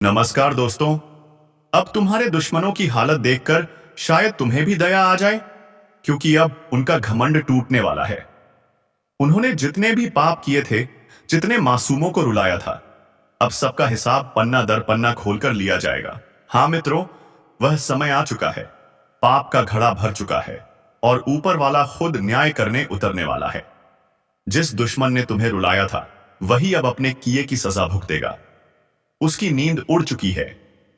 नमस्कार दोस्तों। अब तुम्हारे दुश्मनों की हालत देखकर शायद तुम्हें भी दया आ जाए, क्योंकि अब उनका घमंड टूटने वाला है। उन्होंने जितने भी पाप किए थे, जितने मासूमों को रुलाया था, अब सबका हिसाब पन्ना दर पन्ना खोलकर लिया जाएगा। हाँ मित्रों, वह समय आ चुका है। पाप का घड़ा भर चुका है और ऊपर वाला खुद न्याय करने उतरने वाला है। जिस दुश्मन ने तुम्हें रुलाया था, वही अब अपने किए की सजा भुगतेगा। उसकी नींद उड़ चुकी है।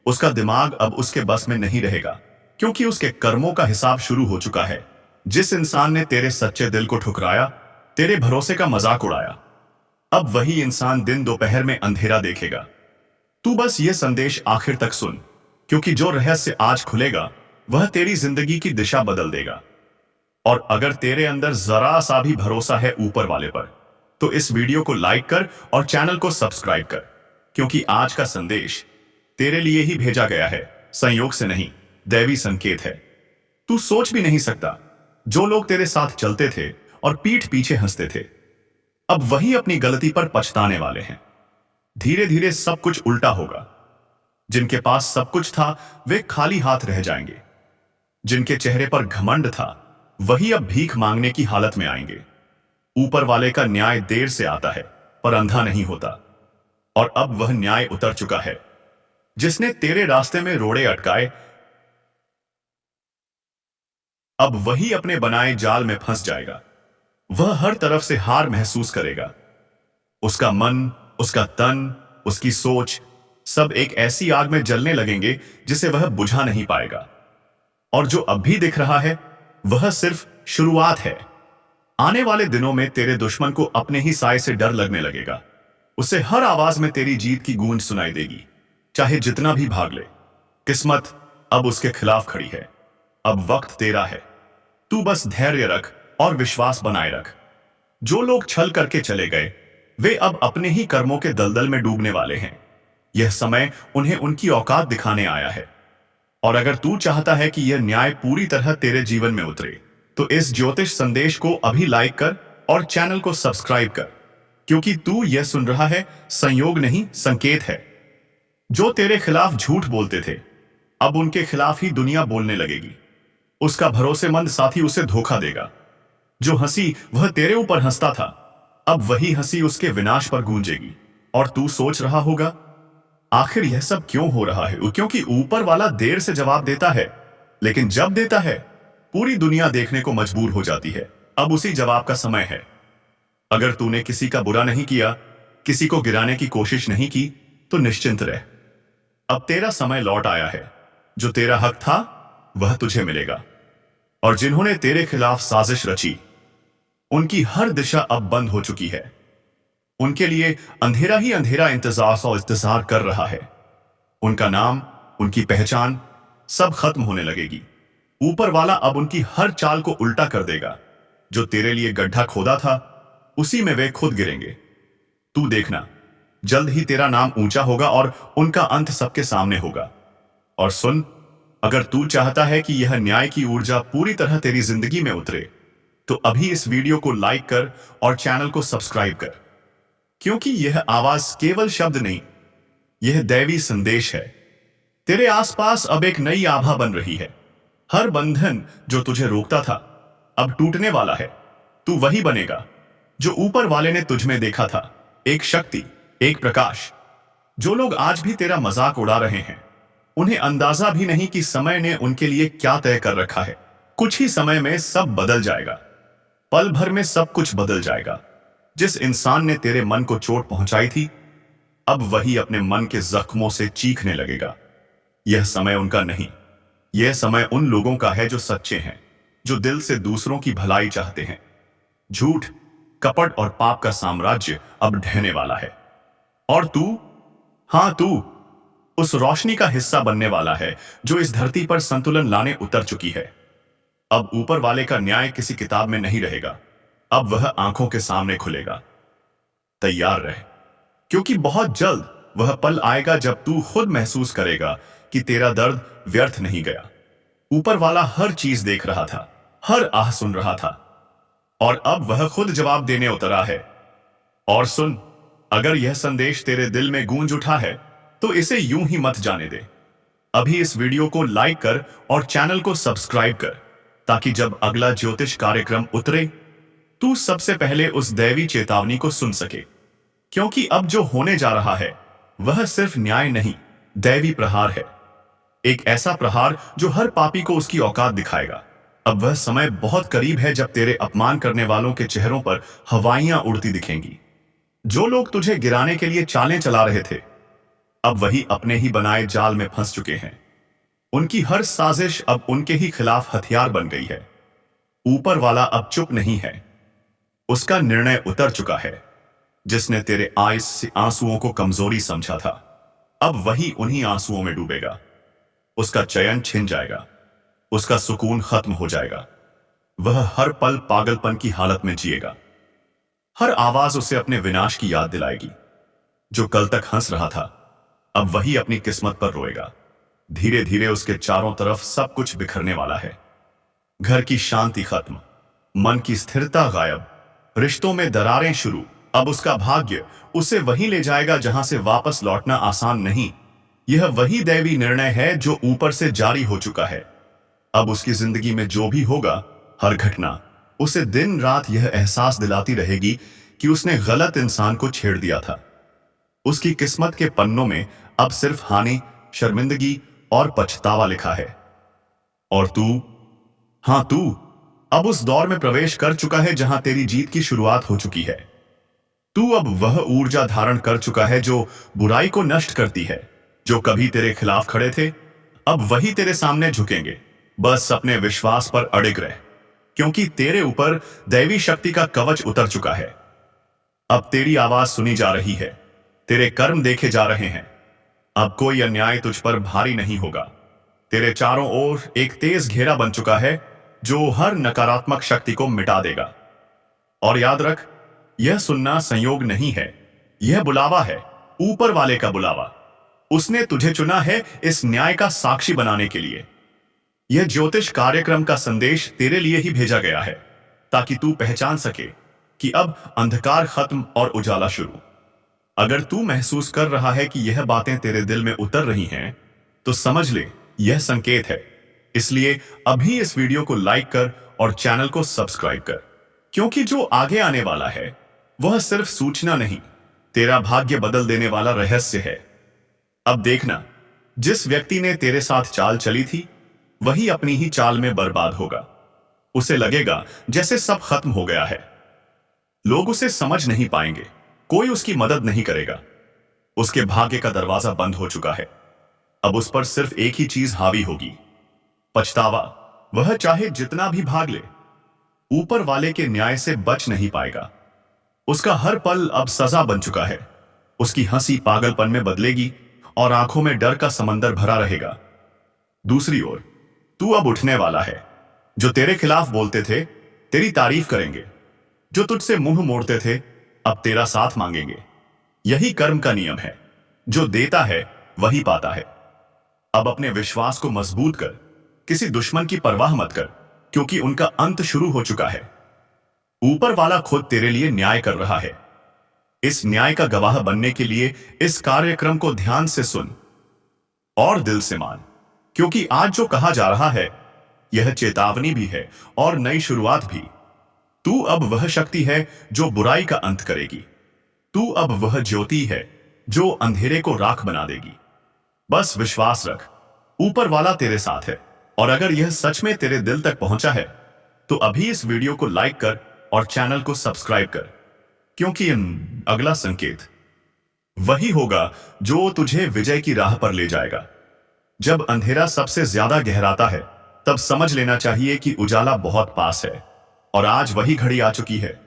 उसका दिमाग अब उसके बस में नहीं रहेगा, क्योंकि उसके कर्मों का हिसाब शुरू हो चुका है। जिस इंसान ने तेरे सच्चे दिल को ठुकराया, तेरे भरोसे का मजाक उड़ाया, अब वही इंसान दिन दोपहर में अंधेरा देखेगा। तू बस ये संदेश आखिर तक सुन, क्योंकि जो रहस्य आज खुलेगा वह तेरी जिंदगी की दिशा बदल देगा। और अगर तेरे अंदर जरा सा भी भरोसा है ऊपर वाले पर, तो इस वीडियो को लाइक कर और चैनल को सब्सक्राइब कर, क्योंकि आज का संदेश तेरे लिए ही भेजा गया है। संयोग से नहीं, दैवी संकेत है। तू सोच भी नहीं सकता, जो लोग तेरे साथ चलते थे और पीठ पीछे हंसते थे, अब वही अपनी गलती पर पछताने वाले हैं। धीरे धीरे सब कुछ उल्टा होगा। जिनके पास सब कुछ था, वे खाली हाथ रह जाएंगे। जिनके चेहरे पर घमंड था, वही अब भीख मांगने की हालत में आएंगे। ऊपर वाले का न्याय देर से आता है, पर अंधा नहीं होता। और अब वह न्याय उतर चुका है। जिसने तेरे रास्ते में रोड़े अटकाए, अब वही अपने बनाए जाल में फंस जाएगा। वह हर तरफ से हार महसूस करेगा। उसका मन, उसका तन, उसकी सोच, सब एक ऐसी आग में जलने लगेंगे जिसे वह बुझा नहीं पाएगा। और जो अब भी दिख रहा है, वह सिर्फ शुरुआत है। आने वाले दिनों में तेरे दुश्मन को अपने ही साए से डर लगने लगेगा। उसे हर आवाज में तेरी जीत की गूंज सुनाई देगी, चाहे जितना भी भाग ले। किस्मत अब उसके खिलाफ खड़ी है। अब वक्त तेरा है। तू बस धैर्य रख और विश्वास बनाए रख। जो लोग छल करके चले गए, वे अब अपने ही कर्मों के दलदल में डूबने वाले हैं। यह समय उन्हें उनकी औकात दिखाने आया है। और अगर तू चाहता है कि यह न्याय पूरी तरह तेरे जीवन में उतरे, तो इस ज्योतिष संदेश को अभी लाइक कर और चैनल को सब्सक्राइब कर, क्योंकि तू यह सुन रहा है, संयोग नहीं, संकेत है। जो तेरे खिलाफ झूठ बोलते थे, अब उनके खिलाफ ही दुनिया बोलने लगेगी। उसका भरोसेमंद साथी उसे धोखा देगा। जो हंसी वह तेरे ऊपर हंसता था, अब वही हंसी उसके विनाश पर गूंजेगी। और तू सोच रहा होगा, आखिर यह सब क्यों हो रहा है? क्योंकि ऊपर वाला देर से जवाब देता है, लेकिन जब देता है, पूरी दुनिया देखने को मजबूर हो जाती है। अब उसी जवाब का समय है। अगर तूने किसी का बुरा नहीं किया, किसी को गिराने की कोशिश नहीं की, तो निश्चिंत रह। अब तेरा समय लौट आया है। जो तेरा हक था, वह तुझे मिलेगा। और जिन्होंने तेरे खिलाफ साजिश रची, उनकी हर दिशा अब बंद हो चुकी है। उनके लिए अंधेरा ही अंधेरा इंतजार और इंतजार कर रहा है। उनका नाम, उनकी पहचान, सब खत्म होने लगेगी। ऊपर वाला अब उनकी हर चाल को उल्टा कर देगा। जो तेरे लिए गड्ढा खोदा था, उसी में वे खुद गिरेंगे। तू देखना, जल्द ही तेरा नाम ऊंचा होगा और उनका अंत सबके सामने होगा। और सुन, अगर तू चाहता है कि यह न्याय की ऊर्जा पूरी तरह तेरी जिंदगी में उतरे, तो अभी इस वीडियो को लाइक कर और चैनल को सब्सक्राइब कर, क्योंकि यह आवाज केवल शब्द नहीं, यह दैवी संदेश है। तेरे आसपास अब एक नई आभा बन रही है। हर बंधन जो तुझे रोकता था, अब टूटने वाला है। तू वही बनेगा जो ऊपर वाले ने तुझ में देखा था, एक शक्ति, एक प्रकाश। जो लोग आज भी तेरा मजाक उड़ा रहे हैं, उन्हें अंदाजा भी नहीं कि समय ने उनके लिए क्या तय कर रखा है। कुछ ही समय में सब बदल जाएगा। पल भर में सब कुछ बदल जाएगा। जिस इंसान ने तेरे मन को चोट पहुंचाई थी, अब वही अपने मन के जख्मों से चीखने लगेगा। यह समय उनका नहीं, यह समय उन लोगों का है जो सच्चे हैं, जो दिल से दूसरों की भलाई चाहते हैं। झूठ, कपट और पाप का साम्राज्य अब ढहने वाला है। और तू, हां तू, उस रोशनी का हिस्सा बनने वाला है जो इस धरती पर संतुलन लाने उतर चुकी है। अब ऊपर वाले का न्याय किसी किताब में नहीं रहेगा, अब वह आंखों के सामने खुलेगा। तैयार रह, क्योंकि बहुत जल्द वह पल आएगा जब तू खुद महसूस करेगा कि तेरा दर्द व्यर्थ नहीं गया। ऊपर वाला हर चीज देख रहा था, हर आह सुन रहा था, और अब वह खुद जवाब देने उतरा है। और सुन, अगर यह संदेश तेरे दिल में गूंज उठा है, तो इसे यूं ही मत जाने दे। अभी इस वीडियो को लाइक कर और चैनल को सब्सक्राइब कर, ताकि जब अगला ज्योतिष कार्यक्रम उतरे तू सबसे पहले उस दैवी चेतावनी को सुन सके। क्योंकि अब जो होने जा रहा है वह सिर्फ न्याय नहीं, दैवी प्रहार है। एक ऐसा प्रहार जो हर पापी को उसकी औकात दिखाएगा। अब वह समय बहुत करीब है जब तेरे अपमान करने वालों के चेहरों पर हवाइयां उड़ती दिखेंगी। जो लोग तुझे गिराने के लिए चालें चला रहे थे, अब वही अपने ही बनाए जाल में फंस चुके हैं। उनकी हर साजिश अब उनके ही खिलाफ हथियार बन गई है। ऊपर वाला अब चुप नहीं है, उसका निर्णय उतर चुका है। जिसने तेरे आंसुओं को कमजोरी समझा था, अब वही उन्हीं आंसुओं में डूबेगा। उसका चयन छिन जाएगा, उसका सुकून खत्म हो जाएगा। वह हर पल पागलपन की हालत में जिएगा। हर आवाज उसे अपने विनाश की याद दिलाएगी। जो कल तक हंस रहा था, अब वही अपनी किस्मत पर रोएगा। धीरे धीरे उसके चारों तरफ सब कुछ बिखरने वाला है। घर की शांति खत्म, मन की स्थिरता गायब, रिश्तों में दरारें शुरू। अब उसका भाग्य उसे वहीं ले जाएगा जहां से वापस लौटना आसान नहीं। यह वही दैवी निर्णय है जो ऊपर से जारी हो चुका है। अब उसकी जिंदगी में जो भी होगा, हर घटना उसे दिन रात यह एहसास दिलाती रहेगी कि उसने गलत इंसान को छेड़ दिया था। उसकी किस्मत के पन्नों में अब सिर्फ हानि, शर्मिंदगी और पछतावा लिखा है। और तू, हाँ तू, अब उस दौर में प्रवेश कर चुका है जहां तेरी जीत की शुरुआत हो चुकी है। तू अब वह ऊर्जा धारण कर चुका है जो बुराई को नष्ट करती है। जो कभी तेरे खिलाफ खड़े थे, अब वही तेरे सामने झुकेंगे। बस अपने विश्वास पर अड़िग रह, क्योंकि तेरे ऊपर दैवी शक्ति का कवच उतर चुका है। अब तेरी आवाज सुनी जा रही है, तेरे कर्म देखे जा रहे हैं। अब कोई अन्याय तुझ पर भारी नहीं होगा। तेरे चारों ओर एक तेज घेरा बन चुका है जो हर नकारात्मक शक्ति को मिटा देगा। और याद रख, यह सुनना संयोग नहीं है, यह बुलावा है, ऊपर वाले का बुलावा। उसने तुझे चुना है इस न्याय का साक्षी बनाने के लिए। यह ज्योतिष कार्यक्रम का संदेश तेरे लिए ही भेजा गया है, ताकि तू पहचान सके कि अब अंधकार खत्म और उजाला शुरू। अगर तू महसूस कर रहा है कि यह बातें तेरे दिल में उतर रही हैं, तो समझ ले यह संकेत है। इसलिए अभी इस वीडियो को लाइक कर और चैनल को सब्सक्राइब कर, क्योंकि जो आगे आने वाला है वह सिर्फ सूचना नहीं, तेरा भाग्य बदल देने वाला रहस्य है। अब देखना, जिस व्यक्ति ने तेरे साथ चाल चली थी, वही अपनी ही चाल में बर्बाद होगा। उसे लगेगा जैसे सब खत्म हो गया है। लोग उसे समझ नहीं पाएंगे, कोई उसकी मदद नहीं करेगा। उसके भाग्य का दरवाजा बंद हो चुका है। अब उस पर सिर्फ एक ही चीज हावी होगी, पछतावा। वह चाहे जितना भी भाग ले, ऊपर वाले के न्याय से बच नहीं पाएगा। उसका हर पल अब सजा बन चुका है। उसकी हंसी पागलपन में बदलेगी और आंखों में डर का समंदर भरा रहेगा। दूसरी ओर तू अब उठने वाला है। जो तेरे खिलाफ बोलते थे, तेरी तारीफ करेंगे। जो तुझसे मुंह मोड़ते थे, अब तेरा साथ मांगेंगे। यही कर्म का नियम है, जो देता है वही पाता है। अब अपने विश्वास को मजबूत कर, किसी दुश्मन की परवाह मत कर, क्योंकि उनका अंत शुरू हो चुका है। ऊपर वाला खुद तेरे लिए न्याय कर रहा है। इस न्याय का गवाह बनने के लिए इस कार्यक्रम को ध्यान से सुन और दिल से मान, क्योंकि आज जो कहा जा रहा है यह चेतावनी भी है और नई शुरुआत भी। तू अब वह शक्ति है जो बुराई का अंत करेगी। तू अब वह ज्योति है जो अंधेरे को राख बना देगी। बस विश्वास रख, ऊपर वाला तेरे साथ है। और अगर यह सच में तेरे दिल तक पहुंचा है, तो अभी इस वीडियो को लाइक कर और चैनल को सब्सक्राइब कर, क्योंकि अगला संकेत वही होगा जो तुझे विजय की राह पर ले जाएगा। जब अंधेरा सबसे ज्यादा गहराता है, तब समझ लेना चाहिए कि उजाला बहुत पास है। और आज वही घड़ी आ चुकी है,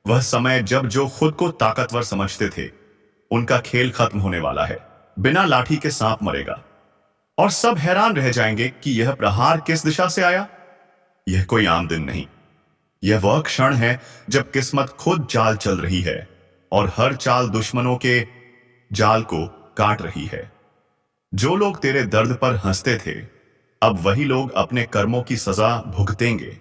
वह समय जब जो खुद को ताकतवर समझते थे, उनका खेल खत्म होने वाला है। बिना लाठी के सांप मरेगा और सब हैरान रह जाएंगे कि यह प्रहार किस दिशा से आया। यह कोई आम दिन नहीं, यह वह क्षण है जब किस्मत खुद चाल चल रही है और हर चाल दुश्मनों के जाल को काट रही है। जो लोग तेरे दर्द पर हंसते थे, अब वही लोग अपने कर्मों की सजा भुगतेंगे।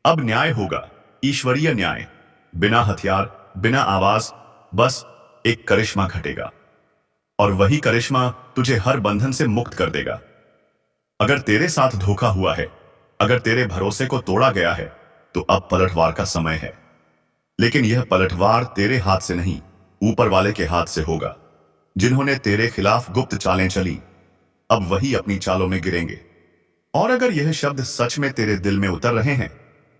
अब न्याय होगा, ईश्वरीय न्याय, बिना हथियार, बिना आवाज, बस एक करिश्मा घटेगा। और वही करिश्मा तुझे हर बंधन से मुक्त कर देगा। अगर तेरे साथ धोखा हुआ है, अगर तेरे भरोसे को तोड़ा गया है, तो अब पलटवार का समय है। लेकिन यह पलटवार तेरे हाथ से नहीं, ऊपर वाले के हाथ से होगा। जिन्होंने तेरे खिलाफ गुप्त चालें चली, अब वही अपनी चालों में गिरेंगे। और अगर यह शब्द सच में तेरे दिल में उतर रहे हैं,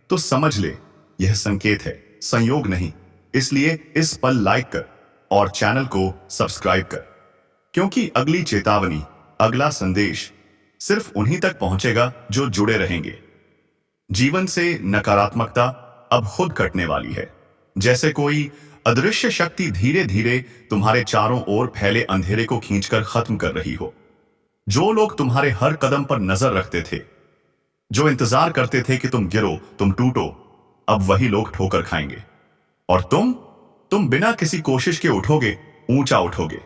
तो समझ ले, यह संकेत है, संयोग नहीं। इसलिए इस पल लाइक कर और चैनल को सब्सक्राइब कर, क्योंकि अगली चेतावनी, अगला संदेश सिर्फ उन्हीं तक पहुंचेगा जो जुड़े रहेंगे। जीवन से नकारात्मकता अब खुद कटने वाली है, जैसे कोई अदृश्य शक्ति धीरे धीरे तुम्हारे चारों ओर फैले अंधेरे को खींचकर खत्म कर रही हो। जो लोग तुम्हारे हर कदम पर नजर रखते थे, जो इंतजार करते थे कि तुम गिरो, तुम टूटो, अब वही लोग ठोकर खाएंगे। और तुम बिना किसी कोशिश के उठोगे, ऊंचा उठोगे।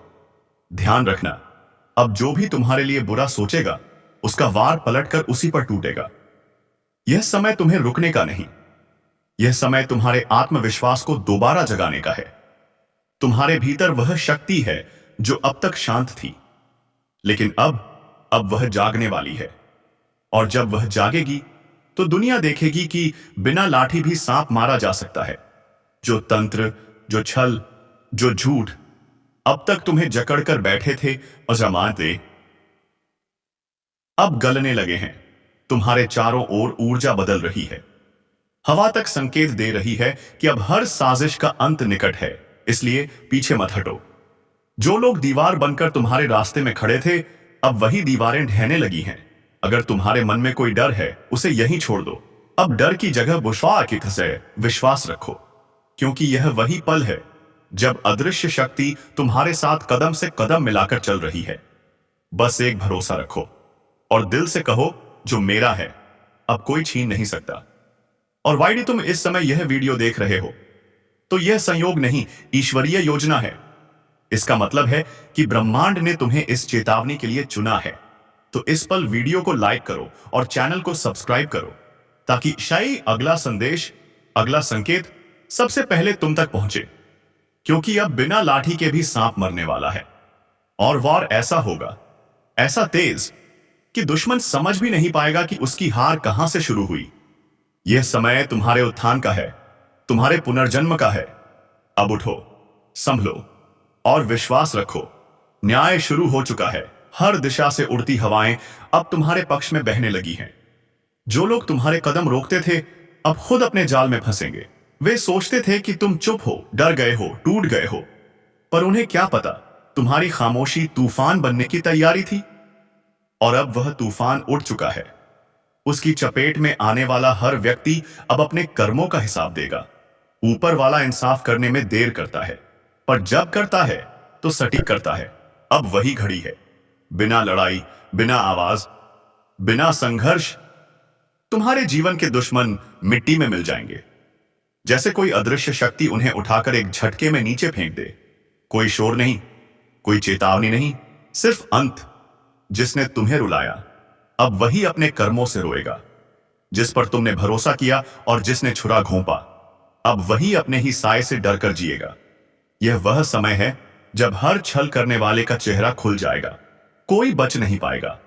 ध्यान रखना, अब जो भी तुम्हारे लिए बुरा सोचेगा, उसका वार पलटकर उसी पर टूटेगा। यह समय तुम्हें रुकने का नहीं, यह समय तुम्हारे आत्मविश्वास को दोबारा जगाने का है। तुम्हारे भीतर वह शक्ति है जो अब तक शांत थी, लेकिन अब वह जागने वाली है। और जब वह जागेगी, तो दुनिया देखेगी कि बिना लाठी भी सांप मारा जा सकता है। जो तंत्र, जो छल, जो झूठ अब तक तुम्हें जकड़कर बैठे थे, अजमाते अब गलने लगे हैं। तुम्हारे चारों ओर ऊर्जा बदल रही है। हवा तक संकेत दे रही है कि अब हर साजिश का अंत निकट है। इसलिए पीछे मत हटो। जो लोग दीवार बनकर तुम्हारे रास्ते में खड़े थे, अब वही दीवारें ढहने लगी हैं। अगर तुम्हारे मन में कोई डर है, उसे यहीं छोड़ दो। अब डर की जगह बुशवा की तरह विश्वास रखो, क्योंकि यह वही पल है जब अदृश्य शक्ति तुम्हारे साथ कदम से कदम मिलाकर चल रही है। बस एक भरोसा रखो और दिल से कहो, जो मेरा है अब कोई छीन नहीं सकता। और वाइडी, तुम इस समय यह वीडियो देख रहे हो, तो यह संयोग नहीं, ईश्वरीय योजना है। इसका मतलब है कि ब्रह्मांड ने तुम्हें इस चेतावनी के लिए चुना है। तो इस पल वीडियो को लाइक करो और चैनल को सब्सक्राइब करो, ताकि शायद अगला संदेश, अगला संकेत सबसे पहले तुम तक पहुंचे। क्योंकि अब बिना लाठी के भी सांप मरने वाला है। और वार ऐसा होगा, ऐसा तेज कि दुश्मन समझ भी नहीं पाएगा कि उसकी हार कहां से शुरू हुई। यह समय तुम्हारे उत्थान का है, तुम्हारे पुनर्जन्म का है। अब उठो, संभलो और विश्वास रखो। न्याय शुरू हो चुका है। हर दिशा से उड़ती हवाएं अब तुम्हारे पक्ष में बहने लगी हैं। जो लोग तुम्हारे कदम रोकते थे, अब खुद अपने जाल में फंसेंगे। वे सोचते थे कि तुम चुप हो, डर गए हो, टूट गए हो, पर उन्हें क्या पता, तुम्हारी खामोशी तूफान बनने की तैयारी थी। और अब वह तूफान उठ चुका है। उसकी चपेट में आने वाला हर व्यक्ति अब अपने कर्मों का हिसाब देगा। ऊपर वाला इंसाफ करने में देर करता है, पर जब करता है तो सटीक करता है। अब वही घड़ी है। बिना लड़ाई, बिना आवाज, बिना संघर्ष तुम्हारे जीवन के दुश्मन मिट्टी में मिल जाएंगे। जैसे कोई अदृश्य शक्ति उन्हें उठाकर एक झटके में नीचे फेंक दे। कोई शोर नहीं, कोई चेतावनी नहीं, सिर्फ अंत। जिसने तुम्हें रुलाया, अब वही अपने कर्मों से रोएगा। जिस पर तुमने भरोसा किया और जिसने छुरा घोंपा, अब वही अपने ही साए से डरकर जिएगा। यह वह समय है जब हर छल करने वाले का चेहरा खुल जाएगा। कोई बच नहीं पाएगा,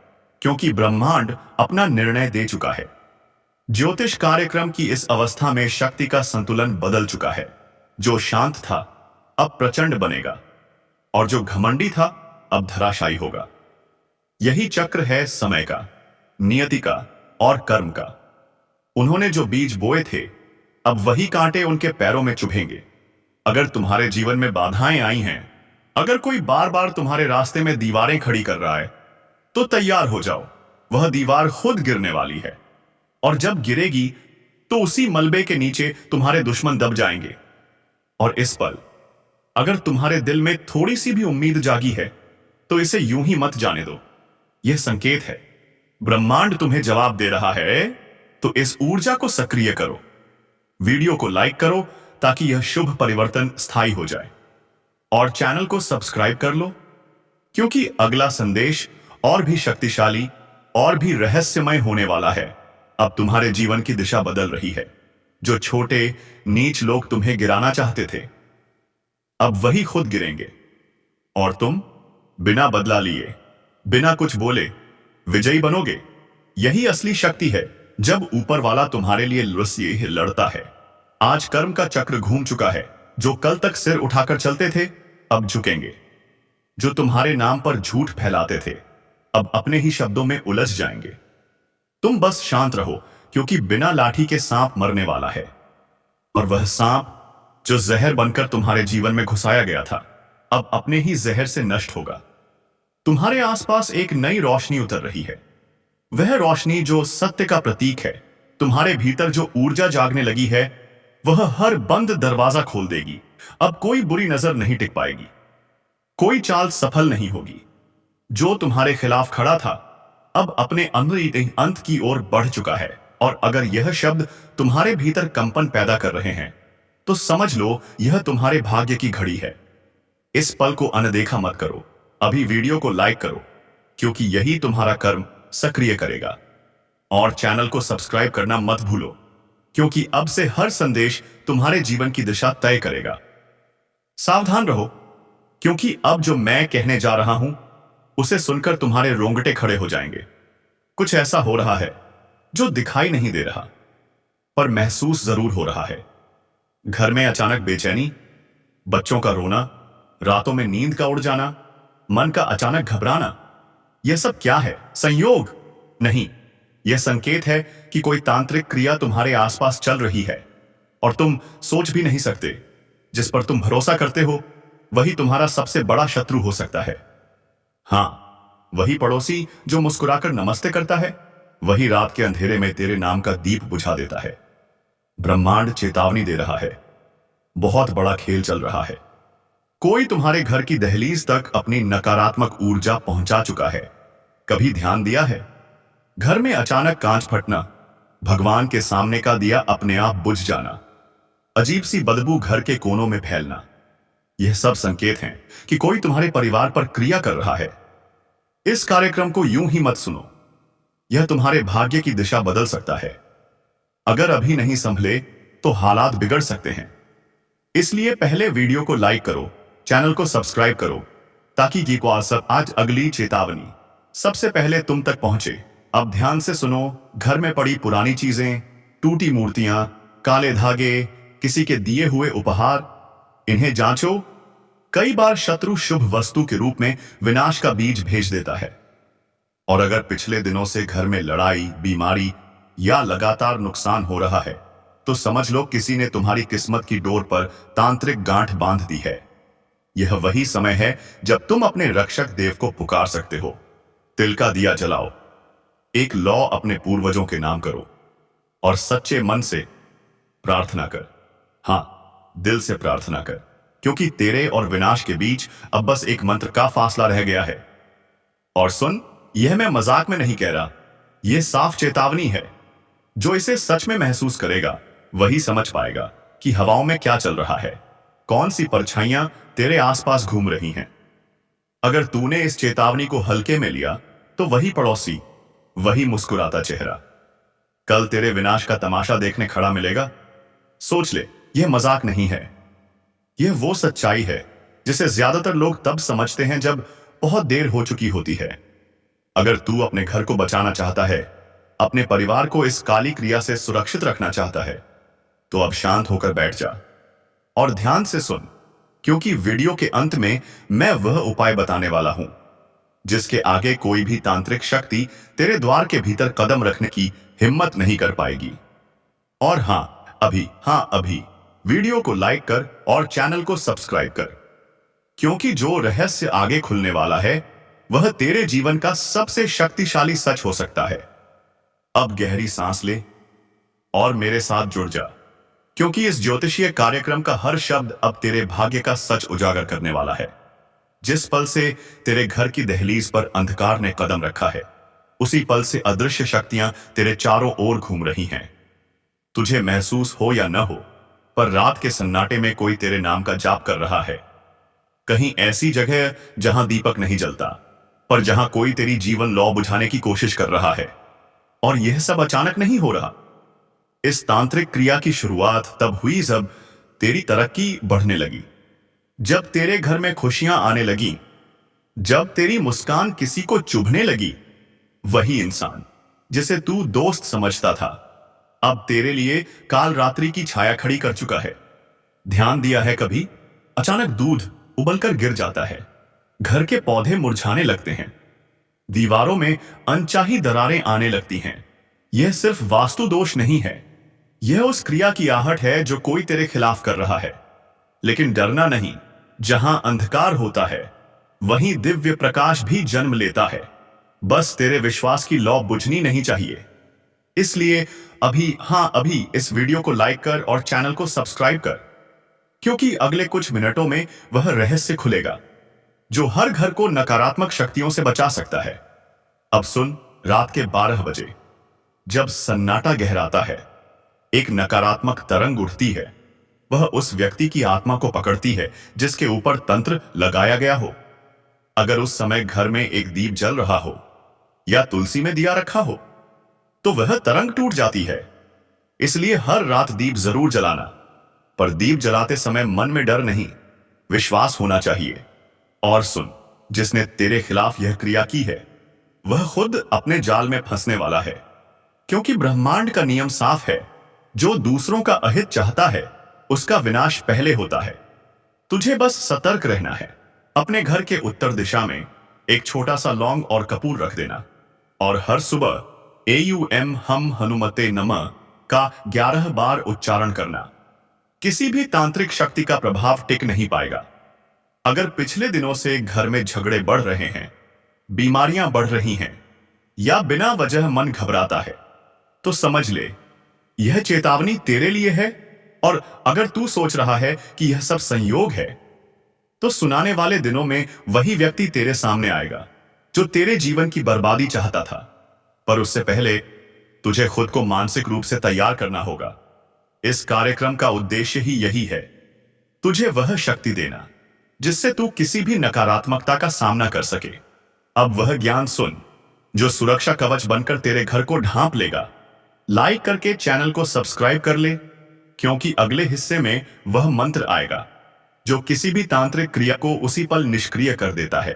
क्योंकि ब्रह्मांड अपना निर्णय दे चुका है। ज्योतिष कार्यक्रम की इस अवस्था में शक्ति का संतुलन बदल चुका है। जो शांत था अब प्रचंड बनेगा, और जो घमंडी था अब धराशायी होगा। यही चक्र है समय का, नियति का और कर्म का। उन्होंने जो बीज बोए थे, अब वही कांटे उनके पैरों में चुभेंगे। अगर तुम्हारे जीवन में बाधाएं आई हैं, अगर कोई बार बार तुम्हारे रास्ते में दीवारें खड़ी कर रहा है, तो तैयार हो जाओ। वह दीवार खुद गिरने वाली है, और जब गिरेगी तो उसी मलबे के नीचे तुम्हारे दुश्मन दब जाएंगे। और इस पल अगर तुम्हारे दिल में थोड़ी सी भी उम्मीद जागी है, तो इसे यूं ही मत जाने दो। यह संकेत है, ब्रह्मांड तुम्हें जवाब दे रहा है। तो इस ऊर्जा को सक्रिय करो, वीडियो को लाइक करो, ताकि यह शुभ परिवर्तन स्थायी हो जाए। और चैनल को सब्सक्राइब कर लो, क्योंकि अगला संदेश और भी शक्तिशाली और भी रहस्यमय होने वाला है। अब तुम्हारे जीवन की दिशा बदल रही है। जो छोटे नीच लोग तुम्हें गिराना चाहते थे, अब वही खुद गिरेंगे। और बिना बदला लिए, बिना कुछ बोले विजयी बनोगे। यही असली शक्ति है, जब ऊपर वाला तुम्हारे लिए रस्सी लड़ता है। आज कर्म का चक्र घूम चुका है। जो कल तक सिर उठाकर चलते थे, अब झुकेंगे। जो तुम्हारे नाम पर झूठ फैलाते थे, अब अपने ही शब्दों में उलझ जाएंगे। तुम बस शांत रहो, क्योंकि बिना लाठी के सांप मरने वाला है। और वह सांप जो जहर बनकर तुम्हारे जीवन में घुसाया गया था, अब अपने ही जहर से नष्ट होगा। तुम्हारे आसपास एक नई रोशनी उतर रही है। वह रोशनी जो सत्य का प्रतीक है। तुम्हारे भीतर जो ऊर्जा जागने लगी है, वह हर बंद दरवाजा खोल देगी। अब कोई बुरी नजर नहीं टिक पाएगी, कोई चाल सफल नहीं होगी। जो तुम्हारे खिलाफ खड़ा था, अब अपने अंदर अंत की ओर बढ़ चुका है। और अगर यह शब्द तुम्हारे भीतर कंपन पैदा कर रहे हैं, तो समझ लो यह तुम्हारे भाग्य की घड़ी है। इस पल को अनदेखा मत करो। अभी वीडियो को लाइक करो, क्योंकि यही तुम्हारा कर्म सक्रिय करेगा। और चैनल को सब्सक्राइब करना मत भूलो, क्योंकि अब से हर संदेश तुम्हारे जीवन की दिशा तय करेगा। सावधान रहो, क्योंकि अब जो मैं कहने जा रहा हूं, उसे सुनकर तुम्हारे रोंगटे खड़े हो जाएंगे। कुछ ऐसा हो रहा है जो दिखाई नहीं दे रहा, पर महसूस जरूर हो रहा है। घर में अचानक बेचैनी, बच्चों का रोना, रातों में नींद का उड़ जाना, मन का अचानक घबराना। यह सब क्या है? संयोग नहीं, यह संकेत है कि कोई तांत्रिक क्रिया तुम्हारे आसपास चल रही है, और तुम सोच भी नहीं सकते। जिस पर तुम भरोसा करते हो, वही तुम्हारा सबसे बड़ा शत्रु हो सकता है। हां, वही पड़ोसी जो मुस्कुराकर नमस्ते करता है, वही रात के अंधेरे में तेरे नाम का दीप बुझा देता है। ब्रह्मांड चेतावनी दे रहा है, बहुत बड़ा खेल चल रहा है। कोई तुम्हारे घर की दहलीज तक अपनी नकारात्मक ऊर्जा पहुंचा चुका है। कभी ध्यान दिया है? घर में अचानक कांच फटना, भगवान के सामने का दिया अपने आप बुझ जाना, अजीब सी बदबू घर के कोनों में फैलना। यह सब संकेत हैं कि कोई तुम्हारे परिवार पर क्रिया कर रहा है। इस कार्यक्रम को यूं ही मत सुनो, यह तुम्हारे भाग्य की दिशा बदल सकता है। अगर अभी नहीं संभले तो हालात बिगड़ सकते हैं। इसलिए पहले वीडियो को लाइक करो, चैनल को सब्सक्राइब करो, ताकि आज अगली चेतावनी सबसे पहले तुम तक पहुंचे। अब ध्यान से सुनो। घर में पड़ी पुरानी चीजें, टूटी मूर्तियां, काले धागे, किसी के दिए हुए उपहार, इन्हें जांचो। कई बार शत्रु शुभ वस्तु के रूप में विनाश का बीज भेज देता है। और अगर पिछले दिनों से घर में लड़ाई, बीमारी या लगातार नुकसान हो रहा है, तो समझ लो किसी ने तुम्हारी किस्मत की डोर पर तांत्रिक गांठ बांध दी है। यह वही समय है जब तुम अपने रक्षक देव को पुकार सकते हो। तिल का दिया जलाओ, एक लौ अपने पूर्वजों के नाम करो, और सच्चे मन से प्रार्थना कर। हां, दिल से प्रार्थना कर, क्योंकि तेरे और विनाश के बीच अब बस एक मंत्र का फासला रह गया है। और सुन, यह मैं मजाक में नहीं कह रहा, यह साफ चेतावनी है। जो इसे सच में महसूस करेगा, वही समझ पाएगा कि हवाओं में क्या चल रहा है, कौन सी परछाइयां तेरे आसपास घूम रही हैं। अगर तूने इस चेतावनी को हल्के में लिया, तो वही पड़ोसी, वही मुस्कुराता चेहरा कल तेरे विनाश का तमाशा देखने खड़ा मिलेगा। सोच ले, यह मजाक नहीं है, यह वो सच्चाई है जिसे ज्यादातर लोग तब समझते हैं जब बहुत देर हो चुकी होती है। अगर तू अपने घर को बचाना चाहता है, अपने परिवार को इस काली क्रिया से सुरक्षित रखना चाहता है, तो अब शांत होकर बैठ जा और ध्यान से सुन, क्योंकि वीडियो के अंत में मैं वह उपाय बताने वाला हूं जिसके आगे कोई भी तांत्रिक शक्ति तेरे द्वार के भीतर कदम रखने की हिम्मत नहीं कर पाएगी। और हाँ अभी वीडियो को लाइक कर और चैनल को सब्सक्राइब कर, क्योंकि जो रहस्य आगे खुलने वाला है, वह तेरे जीवन का सबसे शक्तिशाली सच हो सकता है। अब गहरी सांस ले और मेरे साथ जुड़ जा, क्योंकि इस ज्योतिषीय कार्यक्रम का हर शब्द अब तेरे भाग्य का सच उजागर करने वाला है। जिस पल से तेरे घर की दहलीज पर अंधकार ने कदम रखा है, उसी पल से अदृश्य शक्तियां तेरे चारों ओर घूम रही हैं। तुझे महसूस हो या न हो, पर रात के सन्नाटे में कोई तेरे नाम का जाप कर रहा है। कहीं ऐसी जगह जहां दीपक नहीं जलता, पर जहां कोई तेरी जीवन लौ बुझाने की कोशिश कर रहा है। और यह सब अचानक नहीं हो रहा। इस तांत्रिक क्रिया की शुरुआत तब हुई जब तेरी तरक्की बढ़ने लगी, जब तेरे घर में खुशियां आने लगी, जब तेरी मुस्कान किसी को चुभने लगी, वही इंसान जिसे तू दोस्त समझता था अब तेरे लिए काल रात्रि की छाया खड़ी कर चुका है। ध्यान दिया है कभी? अचानक दूध उबलकर गिर जाता है, घर के पौधे मुरझाने लगते हैं, दीवारों में अनचाही दरारें आने लगती हैं। यह सिर्फ वास्तु दोष नहीं है, यह उस क्रिया की आहट है जो कोई तेरे खिलाफ कर रहा है। लेकिन डरना नहीं, जहां अंधकार होता है वहीं दिव्य प्रकाश भी जन्म लेता है। बस तेरे विश्वास की लौ बुझनी नहीं चाहिए। इसलिए अभी इस वीडियो को लाइक कर और चैनल को सब्सक्राइब कर, क्योंकि अगले कुछ मिनटों में वह रहस्य खुलेगा जो हर घर को नकारात्मक शक्तियों से बचा सकता है। अब सुन, रात के 12 बजे जब सन्नाटा गहराता है, एक नकारात्मक तरंग उठती है। वह उस व्यक्ति की आत्मा को पकड़ती है जिसके ऊपर तंत्र लगाया गया हो। अगर उस समय घर में एक दीप जल रहा हो या तुलसी में दिया रखा हो, तो वह तरंग टूट जाती है। इसलिए हर रात दीप जरूर जलाना, पर दीप जलाते समय मन में डर नहीं, विश्वास होना चाहिए। और सुन, जिसने तेरे खिलाफ यह क्रिया की है वह खुद अपने जाल में फंसने वाला है, क्योंकि ब्रह्मांड का नियम साफ है, जो दूसरों का अहित चाहता है उसका विनाश पहले होता है। तुझे बस सतर्क रहना है। अपने घर के उत्तर दिशा में एक छोटा सा लौंग और कपूर रख देना, और हर सुबह एयूएम हम हनुमते नमः का 11 बार उच्चारण करना। किसी भी तांत्रिक शक्ति का प्रभाव टिक नहीं पाएगा। अगर पिछले दिनों से घर में झगड़े बढ़ रहे हैं, बीमारियां बढ़ रही हैं या बिना वजह मन घबराता है, तो समझ ले यह चेतावनी तेरे लिए है। और अगर तू सोच रहा है कि यह सब संयोग है, तो सुनाने वाले दिनों में वही व्यक्ति तेरे सामने आएगा जो तेरे जीवन की बर्बादी चाहता था। पर उससे पहले तुझे खुद को मानसिक रूप से तैयार करना होगा। इस कार्यक्रम का उद्देश्य ही यही है, तुझे वह शक्ति देना जिससे तू किसी भी नकारात्मकता का सामना कर सके। अब वह ज्ञान सुन जो सुरक्षा कवच बनकर तेरे घर को ढांप लेगा। लाइक करके चैनल को सब्सक्राइब कर ले, क्योंकि अगले हिस्से में वह मंत्र आएगा जो किसी भी तांत्रिक क्रिया को उसी पल निष्क्रिय कर देता है।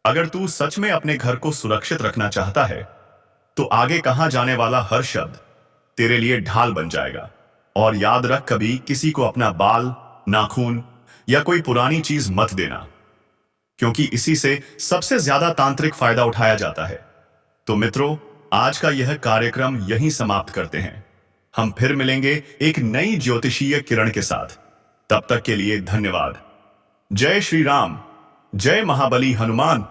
अगर तू सच में अपने घर को सुरक्षित रखना चाहता है, तो आगे कहा जाने वाला हर शब्द तेरे लिए ढाल बन जाएगा। और याद रख, कभी किसी को अपना बाल, नाखून या कोई पुरानी चीज मत देना, क्योंकि इसी से सबसे ज्यादा तांत्रिक फायदा उठाया जाता है। तो मित्रों, आज का यह कार्यक्रम यहीं समाप्त करते हैं। हम फिर मिलेंगे एक नई ज्योतिषीय किरण के साथ। तब तक के लिए धन्यवाद। जय श्री राम, जय महाबली हनुमान।